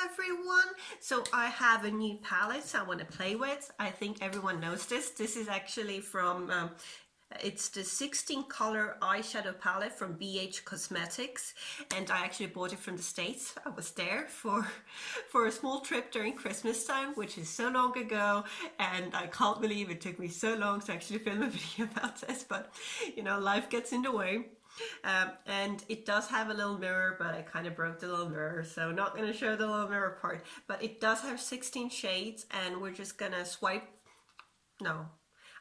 everyone! So I have a new palette I want to play with. I think everyone knows this. This is actually from, it's the 16 color eyeshadow palette from BH Cosmetics, and I actually bought it from the States. I was there for a small trip during Christmas time, which is so long ago, and I can't believe it took me so long to actually film a video about this, but you know, life gets in the way. And it does have a little mirror, but I kind of broke the little mirror, so not going to show the little mirror part. But it does have 16 shades, and we're just going to swipe, no,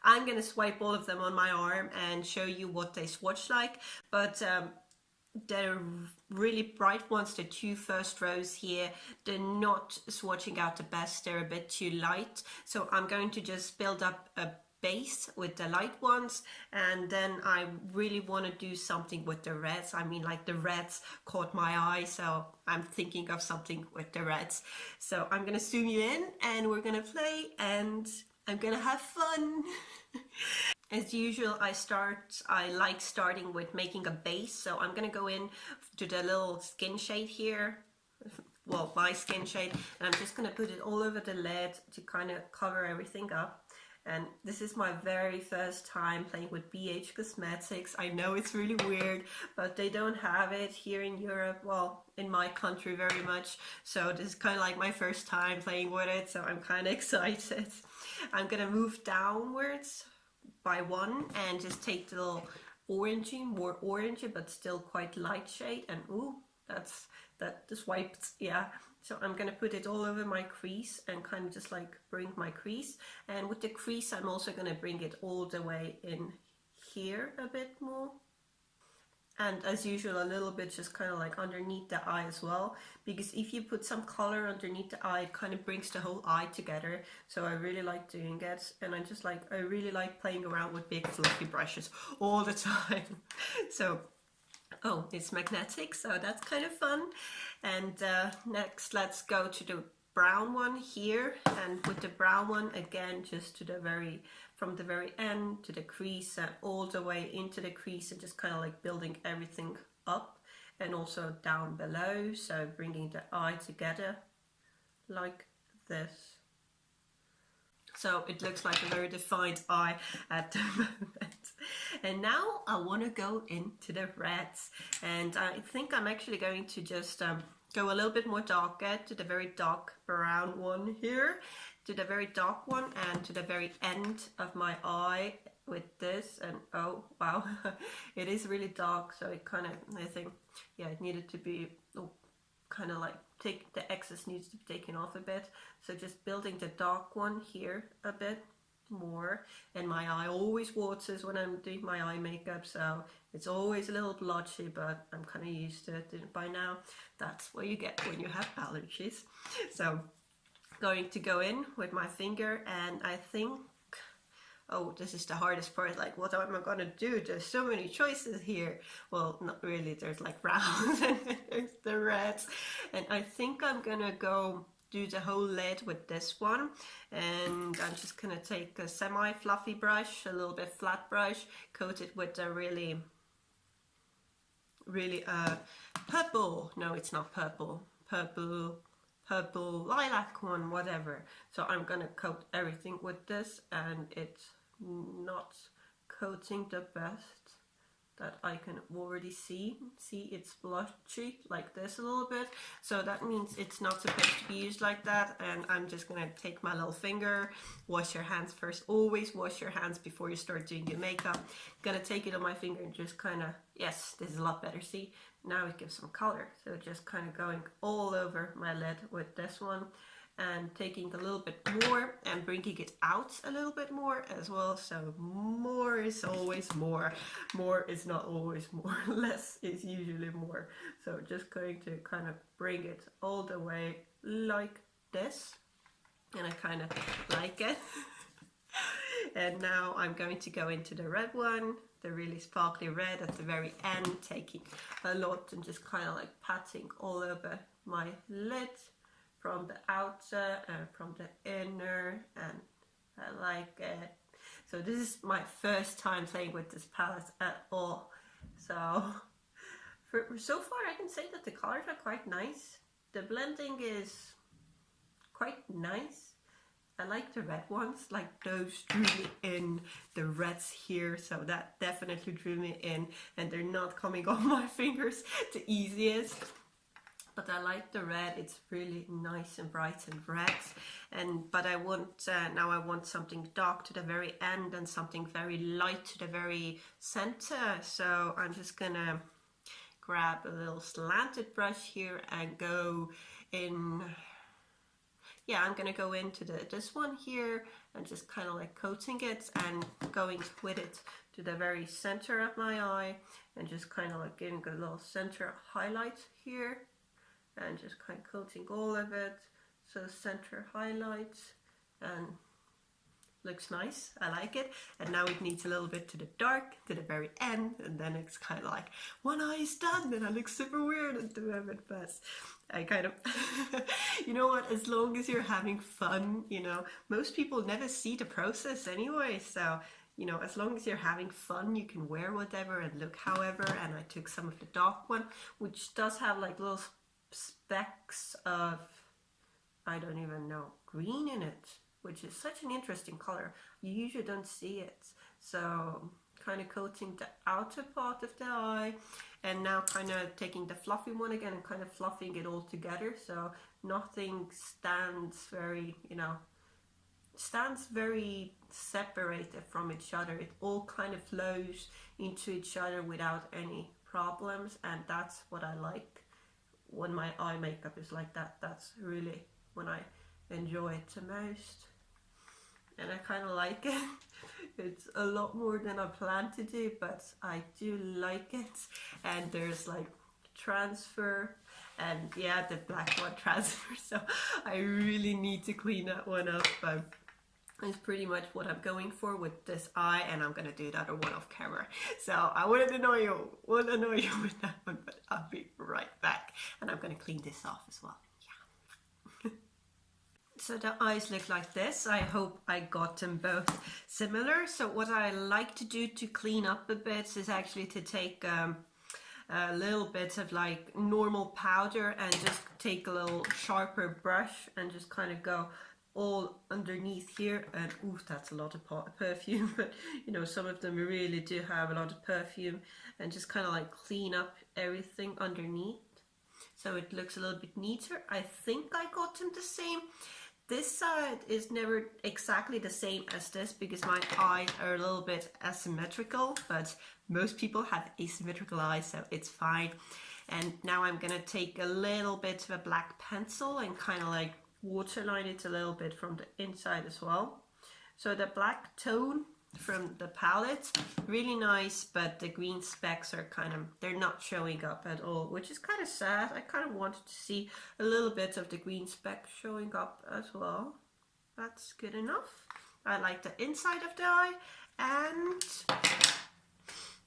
I'm going to swipe all of them on my arm and show you what they swatch like. But the really bright ones, the two first rows here, they're not swatching out the best. They're a bit too light. So I'm going to just build up a base with the light ones, and then I really want to do something with the reds. I mean, like, the reds caught my eye, so I'm thinking of something with the reds. So I'm gonna zoom you in and we're gonna play, and I'm gonna have fun. As usual, I like starting with making a base, so I'm gonna go in to the little skin shade here, well, my skin shade, and I'm just gonna put it all over the lid to kind of cover everything up. And this is my very first time playing with BH Cosmetics. I know it's really weird, but they don't have it here in Europe, well, in my country very much. So this is kind of like my first time playing with it, so I'm kind of excited. I'm gonna move downwards by one and just take the little orangey, more orangey, but still quite light shade. And ooh, that just wiped, yeah. So I'm gonna put it all over my crease and kind of just like bring my crease. And with the crease, I'm also gonna bring it all the way in here a bit more. And as usual, a little bit just kind of like underneath the eye as well, because if you put some color underneath the eye, it kind of brings the whole eye together. So I really like doing it, and I really like playing around with big fluffy brushes all the time. So, oh, it's magnetic, so that's kind of fun. And next, let's go to the brown one here, and with the brown one again, just to the from the very end to the crease and all the way into the crease, and just kind of like building everything up and also down below, so bringing the eye together like this. So it looks like a very defined eye at the moment. And now I want to go into the reds, and I think I'm actually going to just go a little bit more darker to the very dark brown one here, to the very dark one, and to the very end of my eye with this. And oh wow, it is really dark, so it kind of, I think, yeah, it needed to be kind of like the excess needs to be taken off a bit. So just building the dark one here a bit more. And my eye always waters when I'm doing my eye makeup, so it's always a little blotchy, but I'm kind of used to it by now. That's what you get when you have allergies. So going to go in with my finger, and I think, oh, this is the hardest part, like, what am I gonna do? There's so many choices here. Well, not really, there's like browns and there's the reds. And I think I'm gonna go do the whole lid with this one. And I'm just gonna take a semi-fluffy brush, a little bit flat brush, coat it with a really purple, no, it's not purple, purple lilac one, whatever. So I'm gonna coat everything with this, and it's not coating the best that I can already see. See, it's blotchy like this a little bit, so that means it's not supposed to be used like that. And I'm just gonna take my little finger, wash your hands first, always wash your hands before you start doing your makeup. Gonna take it on my finger and just kind of, yes, this is a lot better, see, now it gives some color. So just kind of going all over my lid with this one, and taking a little bit more and bringing it out a little bit more as well. So more is always more. More is not always more. Less is usually more. So just going to kind of bring it all the way like this. And I kind of like it. And now I'm going to go into the red one, the really sparkly red at the very end, taking a lot and just kind of like patting all over my lid, from the outer and from the inner, and I like it. So this is my first time playing with this palette at all. So so far I can say that the colors are quite nice. the blending is quite nice. I like the red ones, like those drew me in, the reds here, so that definitely drew me in, and they're not coming off my fingers the easiest. But I like the red, it's really nice and bright and red. But I want, now I want something dark to the very end and something very light to the very center. So I'm just gonna grab a little slanted brush here and go in. Yeah, I'm gonna go into this one here and just kind of like coating it and going with it to the very center of my eye and just kind of like getting a little center highlight here and just kind of coating all of it. So center highlights, and looks nice. I like it. And now it needs a little bit to the dark, to the very end, and then it's kind of like one eye is done, and I look super weird and do it fast. I kind of, you know what? As long as you're having fun, you know, most people never see the process anyway. So, you know, as long as you're having fun, you can wear whatever and look however. And I took some of the dark one, which does have like little specks of, I don't even know, green in it, which is such an interesting color. You usually don't see it. So kind of coating the outer part of the eye, and now kind of taking the fluffy one again and kind of fluffing it all together, so nothing stands very, you know, stands very separated from each other. It all kind of flows into each other without any problems, and that's what I like when my eye makeup is like that. That's really when I enjoy it the most, and I kind of like it. It's a lot more than I planned to do, but I do like it. And there's like transfer, and yeah, the black one transfer, so I really need to clean that one up. But it's pretty much what I'm going for with this eye, and I'm gonna do the other one off camera. So I wouldn't annoy you with that one, but I'll be right back, and I'm gonna clean this off as well. So the eyes look like this. I hope I got them both similar. So what I like to do to clean up a bit is actually to take a little bit of like normal powder and just take a little sharper brush and just kind of go all underneath here. And ooh, that's a lot of perfume, but you know, some of them really do have a lot of perfume, and just kind of like clean up everything underneath so it looks a little bit neater. I think I got them the same. This side is never exactly the same as this because my eyes are a little bit asymmetrical, but most people have asymmetrical eyes, so it's fine. And now I'm gonna take a little bit of a black pencil and kind of like waterline it a little bit from the inside as well. So the black tone from the palette, really nice, but the green specks are kind of, they're not showing up at all, which is kind of sad. I kind of wanted to see a little bit of the green speck showing up as well. That's good enough. I like the inside of the eye, and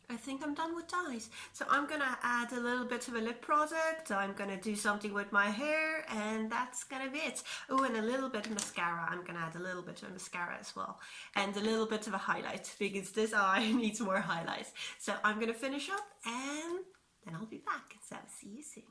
I think I'm done with the eyes. So I'm gonna add a little bit of a lip product. I'm gonna do something with my hair, and that's gonna be it. Oh, and a little bit of mascara. I'm gonna add a little bit of mascara as well, and a little bit of a highlight because this eye needs more highlights. So I'm gonna finish up, and then I'll be back. So see you soon.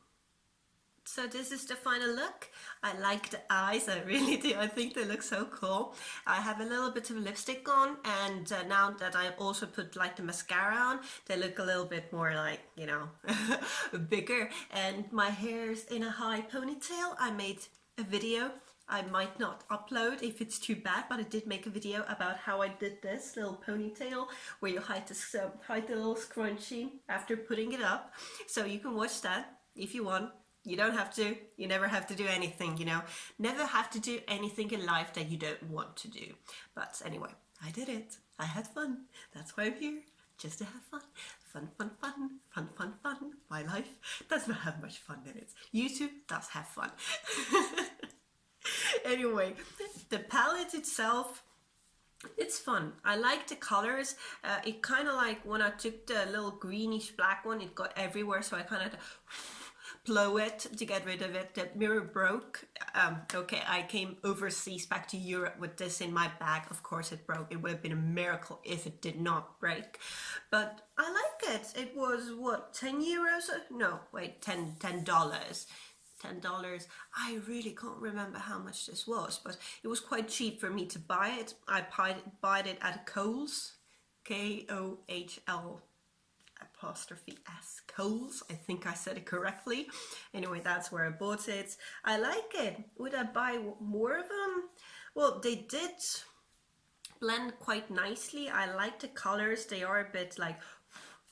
So this is the final look. I like the eyes, I really do. I think they look so cool. I have a little bit of lipstick on, and now that I also put like the mascara on, they look a little bit more like, you know, bigger. And my hair's in a high ponytail. I made a video. I might not upload if it's too bad, but I did make a video about how I did this little ponytail where you hide the little scrunchie after putting it up. So you can watch that if you want. You don't have to. You never have to do anything, you know. Never have to do anything in life that you don't want to do. But anyway, I did it. I had fun. That's why I'm here. Just to have fun. Fun, fun, fun. Fun, fun, fun. My life does not have much fun in it. YouTube does have fun. Anyway, the palette itself, it's fun. I like the colors. It kind of like when I took the little greenish black one, it got everywhere. So I kind of blow it to get rid of it. The mirror broke. Okay, I came overseas back to Europe with this in my bag. Of course it broke. It would have been a miracle if it did not break. But I like it. It was what, 10 euros? No, wait, $10. $10 $10. I really can't remember how much this was, but it was quite cheap for me to buy it. I bought it at Kohl's, Kohl apostrophe S, Kohl's. I think I said it correctly. Anyway, that's where I bought it. I like it. Would I buy more of them? Well, they did blend quite nicely. I like the colors. They are a bit like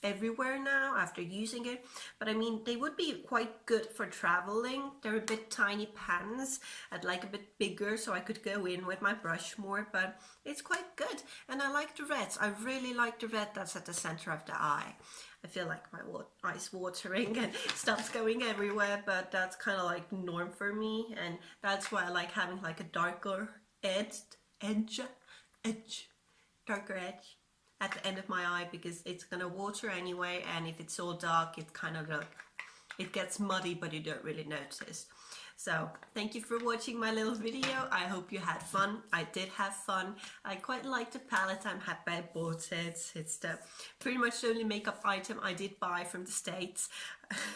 everywhere now after using it, but I mean, they would be quite good for traveling. They're a bit tiny pans. I'd like a bit bigger so I could go in with my brush more, but it's quite good. And I like the reds. I really like the red that's at the center of the eye. I feel like my eye's watering and stuff's going everywhere, but that's kind of like norm for me, and that's why I like having like a darker darker edge at the end of my eye, because it's gonna water anyway, and if it's all dark, it kind of like, it gets muddy, but you don't really notice. So thank you for watching my little video. I hope you had fun. I did have fun. I quite like the palette. I'm happy I bought it. It's the pretty much the only makeup item I did buy from the States.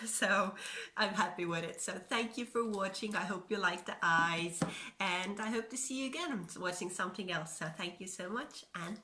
So I'm happy with it. So thank you for watching. I hope you like the eyes, and I hope to see you again watching something else. So thank you so much, and